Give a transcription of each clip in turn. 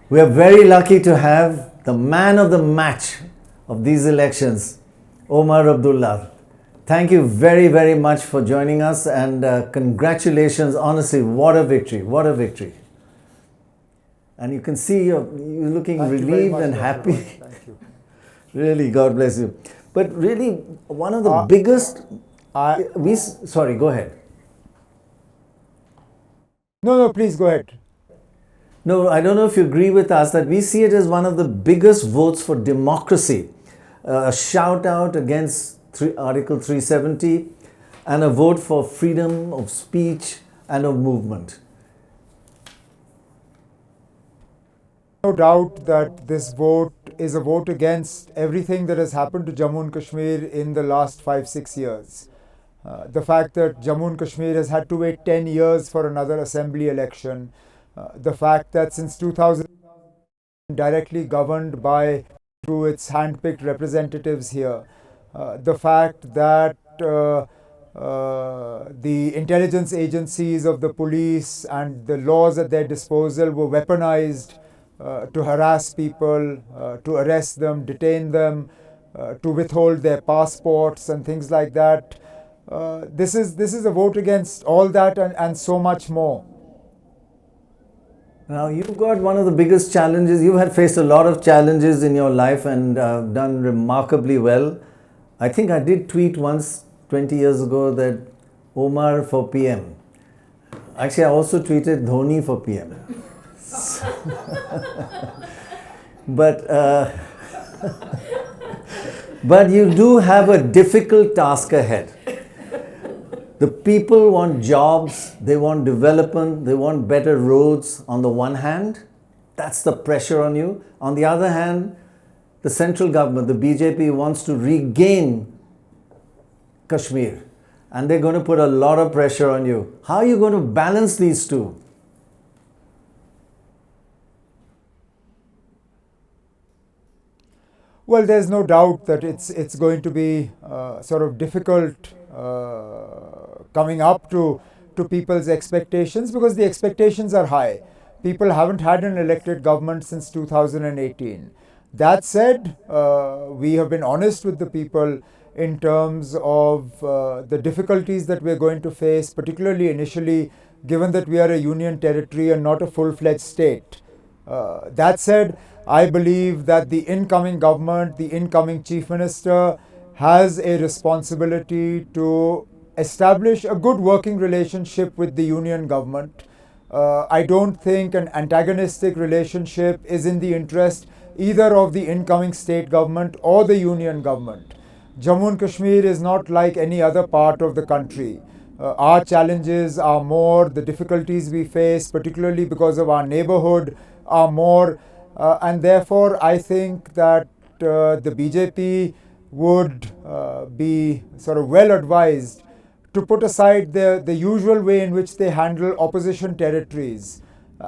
We are very lucky to have the man of the match of these elections, Omar Abdullah. Thank you very, very much for joining us, and congratulations. Honestly, what a victory! What a victory! And you can see you're looking Thank you very relieved much, and Dr. happy. Roy. Thank you. Really, God bless you. But really, one of the Uh, biggest. I, Sorry, go ahead. no, please go ahead. No, I don't know if you agree with us that we see it as one of the biggest votes for democracy. A shout out against Article 370 and a vote for freedom of speech and of movement. No doubt that this vote is a vote against everything that has happened to Jammu and Kashmir in the last 5-6 years. The fact that Jammu and Kashmir has had to wait 10 years for another assembly election, the fact that since 2000 directly governed by through its hand-picked representatives here, the fact that the intelligence agencies of the police and the laws at their disposal were weaponized to harass people, to arrest them, detain them, to withhold their passports and things like that. This is a vote against all that and so much more. Now, you've got one of the biggest challenges. You had faced a lot of challenges in your life and done remarkably well. I think I did tweet once 20 years ago that Omar for PM. Actually, I also tweeted Dhoni for PM. But but you do have a difficult task ahead. The people want jobs, they want development, they want better roads on the one hand. That's the pressure on you. On the other hand, the central government, the BJP, wants to regain Kashmir. And they're going to put a lot of pressure on you. How are you going to balance these two? Well, there's no doubt that it's going to be sort of difficult coming up to people's expectations, because the expectations are high. People haven't had an elected government since 2018. That said, we have been honest with the people in terms of the difficulties that we're going to face, particularly initially, given that we are a union territory and not a full-fledged state. That said, I believe that the incoming government, the incoming chief minister, has a responsibility to establish a good working relationship with the union government. I don't think an antagonistic relationship is in the interest either of the incoming state government or the union government. Jammu and Kashmir is not like any other part of the country. Our challenges are more, the difficulties we face, particularly because of our neighborhood, are more. And therefore, I think that the BJP would be sort of well advised to put aside the usual way in which they handle opposition territories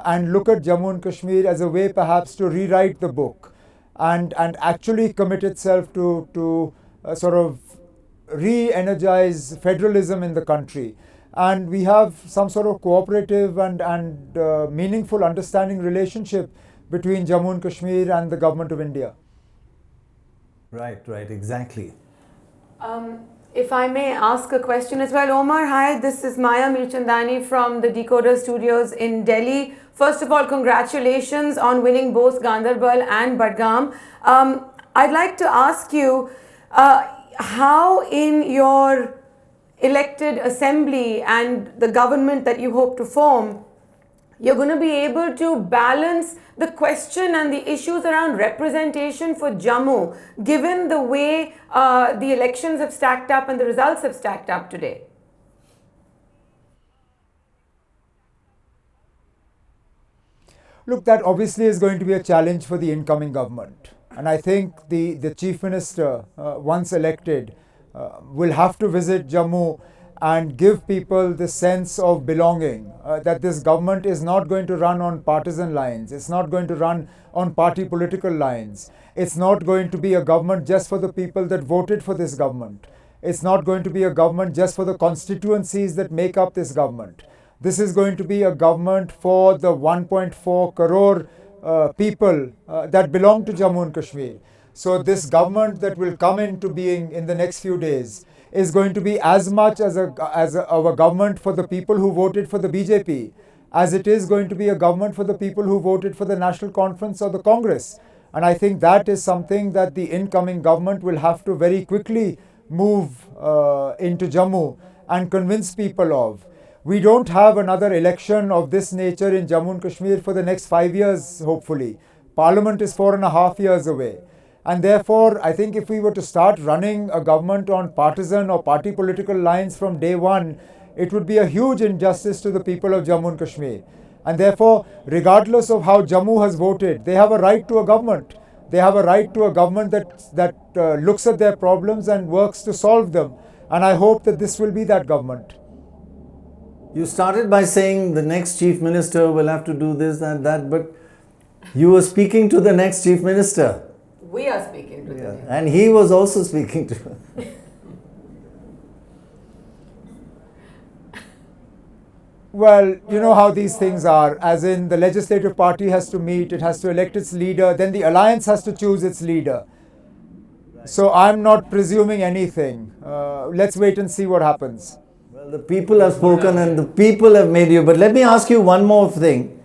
and look at Jammu and Kashmir as a way perhaps to rewrite the book and actually commit itself to sort of re-energize federalism in the country. And we have some sort of cooperative and meaningful understanding relationship between Jammu and Kashmir and the government of India. Right, exactly. If I may ask a question as well. Omar, hi, this is Maya Mirchandani from the Decoder Studios in Delhi. First of all, congratulations on winning both Gandarbal and Badgam. I'd like to ask you, how in your elected assembly and the government that you hope to form, you're going to be able to balance the question and the issues around representation for Jammu, given the way the elections have stacked up and the results have stacked up today? Look, that obviously is going to be a challenge for the incoming government. And I think the Chief Minister, once elected, will have to visit Jammu and give people the sense of belonging, that this government is not going to run on partisan lines. It's not going to run on party political lines. It's not going to be a government just for the people that voted for this government. It's not going to be a government just for the constituencies that make up this government. This is going to be a government for the 1.4 crore people that belong to Jammu and Kashmir. So this government that will come into being in the next few days is going to be as much as our government for the people who voted for the BJP as it is going to be a government for the people who voted for the National Conference or the Congress. And I think that is something that the incoming government will have to very quickly move into Jammu and convince people of. We don't have another election of this nature in Jammu and Kashmir for the next 5 years, hopefully. Parliament is 4.5 years away. And therefore, I think if we were to start running a government on partisan or party political lines from day one, it would be a huge injustice to the people of Jammu and Kashmir. And therefore, regardless of how Jammu has voted, they have a right to a government. They have a right to a government that looks at their problems and works to solve them. And I hope that this will be that government. You started by saying the next chief minister will have to do this and that, but you were speaking to the next chief minister. We are speaking to them. And he was also speaking to her. Well, you know how these things are, as in the legislative party has to meet, it has to elect its leader, then the alliance has to choose its leader. So I'm not presuming anything. Let's wait and see what happens. Well, the people have spoken and the people have made you. But let me ask you one more thing.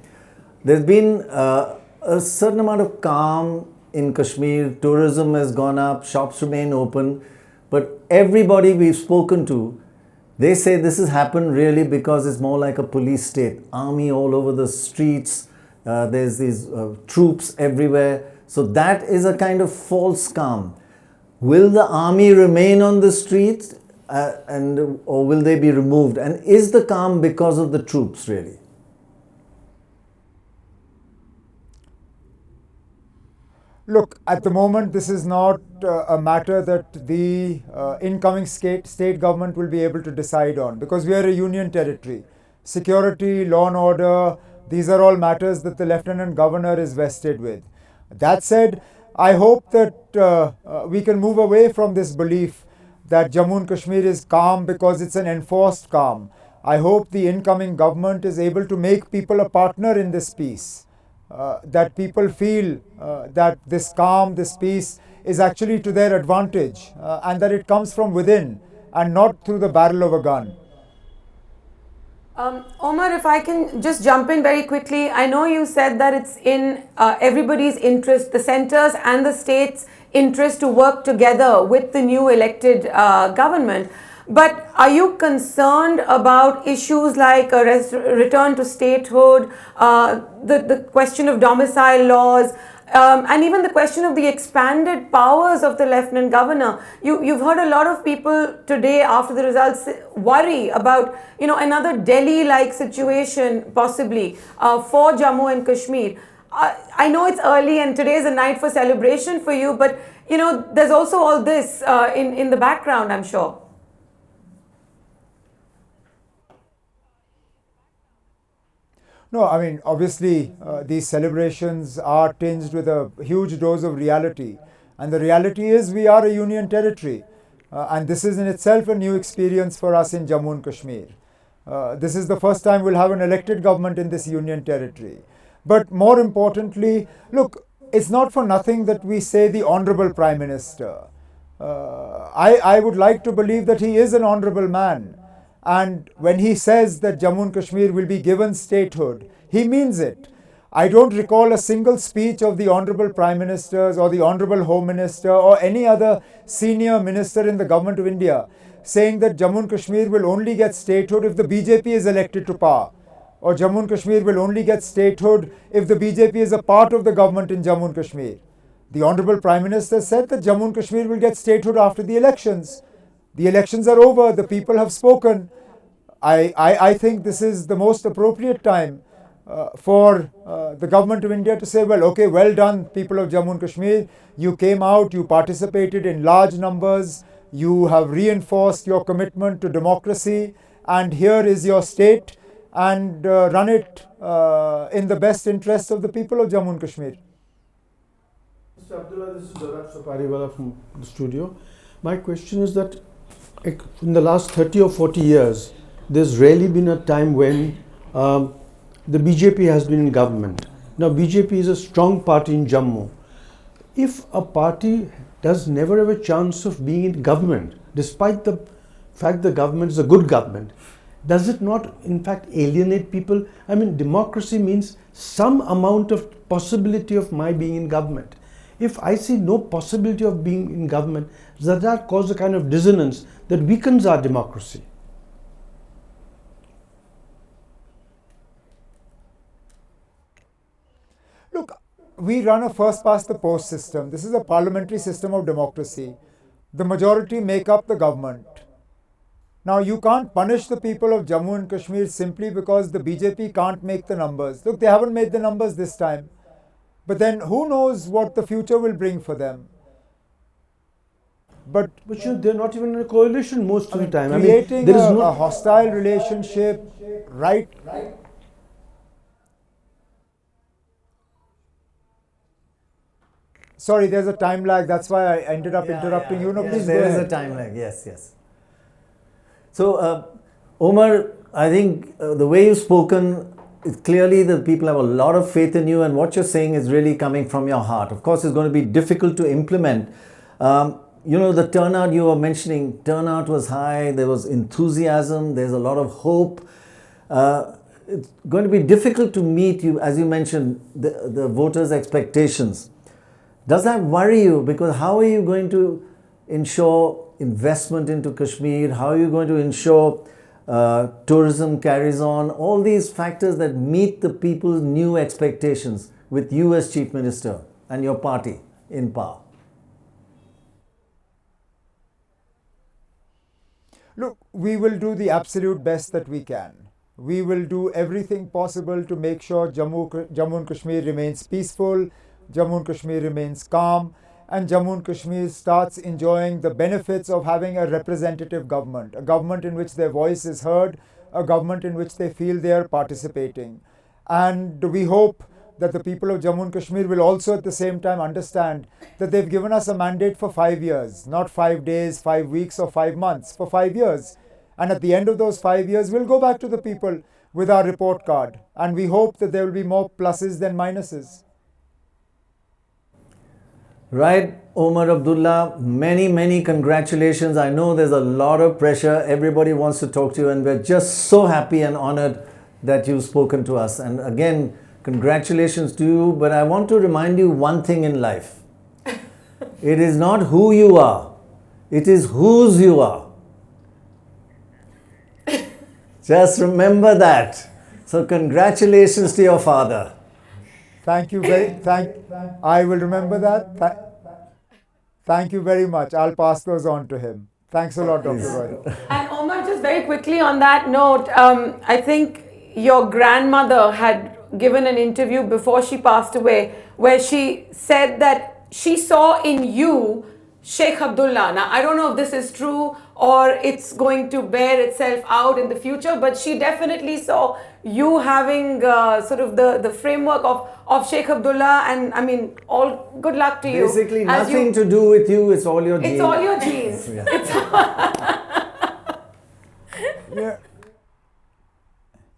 There's been a certain amount of calm in Kashmir. Tourism has gone up, shops remain open. But everybody we've spoken to, they say this has happened really because it's more like a police state. Army all over the streets. There's these troops everywhere. So that is a kind of false calm. Will the army remain on the streets or will they be removed? And is the calm because of the troops really? Look, at the moment, this is not a matter that the incoming state government will be able to decide on, because we are a union territory. Security, law and order, these are all matters that the Lieutenant Governor is vested with. That said, I hope that we can move away from this belief that Jammu and Kashmir is calm because it's an enforced calm. I hope the incoming government is able to make people a partner in this peace. That people feel that this calm, this peace is actually to their advantage and that it comes from within and not through the barrel of a gun. Omar, if I can just jump in very quickly, I know you said that it's in everybody's interest, the centers and the states' interest to work together with the new elected government. But are you concerned about issues like a return to statehood, the question of domicile laws, and even the question of the expanded powers of the Lieutenant Governor? You've heard a lot of people today after the results worry about, another Delhi-like situation possibly for Jammu and Kashmir. I know it's early and today is a night for celebration for you, but there's also all this in the background, I'm sure. No, I mean, obviously, these celebrations are tinged with a huge dose of reality. And the reality is we are a union territory. And this is in itself a new experience for us in Jammu and Kashmir. This is the first time we'll have an elected government in this union territory. But more importantly, look, it's not for nothing that we say the Honorable Prime Minister. I would like to believe that he is an honorable man. And when he says that Jammu and Kashmir will be given statehood, he means it. I don't recall a single speech of the Honorable Prime Ministers or the Honorable Home Minister or any other senior minister in the Government of India saying that Jammu and Kashmir will only get statehood if the BJP is elected to power, or Jammu and Kashmir will only get statehood if the BJP is a part of the government in Jammu and Kashmir. The Honorable Prime Minister said that Jammu and Kashmir will get statehood after the elections. The elections are over, the people have spoken. I think this is the most appropriate time for the Government of India to say, well, okay, well done, people of Jammu and Kashmir. You came out, you participated in large numbers, you have reinforced your commitment to democracy, and here is your state, and run it in the best interest of the people of Jammu and Kashmir. Mr. Abdullah, this is Dorab Sapariwala from the studio. My question is that in the last 30 or 40 years, there's rarely been a time when the BJP has been in government Now BJP is a strong party in Jammu. If a party does never have a chance of being in government, despite the fact the government is a good government, does it not in fact alienate people? I mean, democracy means some amount of possibility of my being in government. If I see no possibility of being in government, does that cause a kind of dissonance that weakens our democracy? Look, we run a first past the post system. This is a parliamentary system of democracy. The majority make up the government. Now, you can't punish the people of Jammu and Kashmir simply because the BJP can't make the numbers. Look, they haven't made the numbers this time. But then who knows what the future will bring for them? But you know, they're not even in a coalition most of the time. Creating there is a hostile relationship, right? Sorry, there's a time lag. That's why I ended up interrupting you. No, Yes, please go there is ahead. a time lag. Yes. So, Omar, I think the way you've spoken, clearly the people have a lot of faith in you, and what you're saying is really coming from your heart. Of course, it's going to be difficult to implement. You know, the turnout you were mentioning, turnout was high, there was enthusiasm, there's a lot of hope. It's going to be difficult to meet you, as you mentioned, the voters' expectations. Does that worry you? Because how are you going to ensure investment into Kashmir? How are you going to ensure tourism carries on? All these factors that meet the people's new expectations with you as Chief Minister and your party in power. Look, we will do the absolute best that we can. We will do everything possible to make sure Jammu and Kashmir remains peaceful, Jammu and Kashmir remains calm, and Jammu and Kashmir starts enjoying the benefits of having a representative government, a government in which their voice is heard, a government in which they feel they are participating. And we hope that the people of Jammu and Kashmir will also at the same time understand that they've given us a mandate for 5 years, not 5 days, 5 weeks or 5 months, for 5 years. And at the end of those 5 years, we'll go back to the people with our report card. And we hope that there will be more pluses than minuses. Right, Omar Abdullah, many congratulations. I know there's a lot of pressure. Everybody wants to talk to you, and we're just so happy and honored that you've spoken to us. And again, congratulations to you. But I want to remind you one thing in life. It is not who you are. It is whose you are. Just remember that. So congratulations to your father. Thank you I will remember that. Thank you very much. I'll pass those on to him. Thanks a lot, Dr. Roy. And Omar, just very quickly on that note, I think your grandmother had given an interview before she passed away where she said that she saw in you Sheikh Abdullah. Now, I don't know if this is true or it's going to bear itself out in the future, but she definitely saw you having sort of the framework of Sheikh Abdullah, and I mean, all good luck to you. Basically, nothing to do with you, it's all your genes. It's all your genes. Yeah.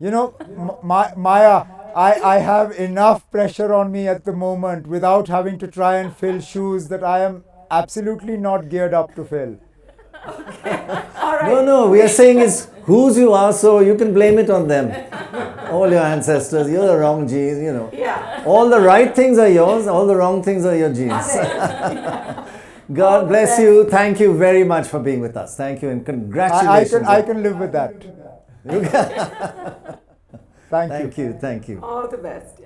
You know, Maya, I have enough pressure on me at the moment without having to try and fill shoes that I am absolutely not geared up to fill. All right. No, we are saying it's whose you are, so you can blame it on them. All your ancestors, you're the wrong genes, you know. Yeah. All the right things are yours, all the wrong things are your genes. God bless you. Thank you very much for being with us. Thank you and congratulations. I can live with that. Thank you. Thank you. All the best.